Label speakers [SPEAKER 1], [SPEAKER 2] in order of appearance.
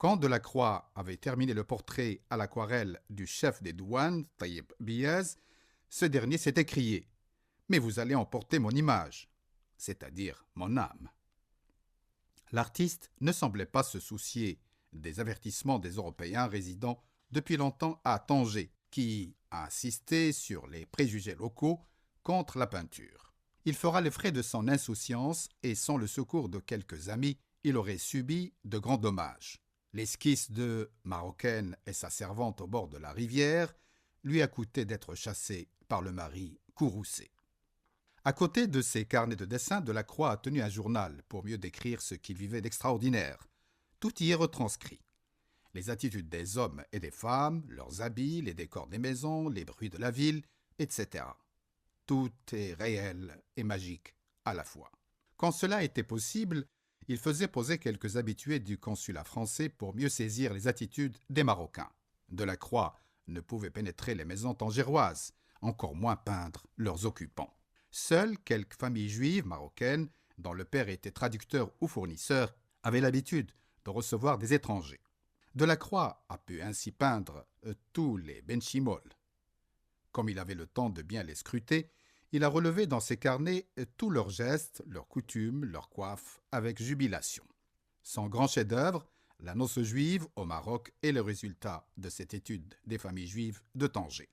[SPEAKER 1] Quand Delacroix avait terminé le portrait à l'aquarelle du chef des douanes, Taïeb Biaz, ce dernier s'est écrié « Mais vous allez emporter mon image, c'est-à-dire mon âme ». L'artiste ne semblait pas se soucier des avertissements des Européens résidant depuis longtemps à Tanger, qui a insisté sur les préjugés locaux contre la peinture. Il fera les frais de son insouciance et sans le secours de quelques amis, il aurait subi de grands dommages. L'esquisse de Marocaine et sa servante au bord de la rivière lui a coûté d'être chassé par le mari courroucé. À côté de ses carnets de dessin, Delacroix a tenu un journal pour mieux décrire ce qu'il vivait d'extraordinaire. Tout y est retranscrit. Les attitudes des hommes et des femmes, leurs habits, les décors des maisons, les bruits de la ville, etc. Tout est réel et magique à la fois. Quand cela était possible, il faisait poser quelques habitués du consulat français pour mieux saisir les attitudes des Marocains. Delacroix ne pouvait pénétrer les maisons tangéroises, encore moins peindre leurs occupants. Seules quelques familles juives marocaines, dont le père était traducteur ou fournisseur, avaient l'habitude de recevoir des étrangers. Delacroix a pu ainsi peindre tous les benchimol. Comme il avait le temps de bien les scruter, il a relevé dans ses carnets tous leurs gestes, leurs coutumes, leurs coiffes, avec jubilation. Son grand chef-d'œuvre, La noce juive au Maroc, est le résultat de cette étude des familles juives de Tanger.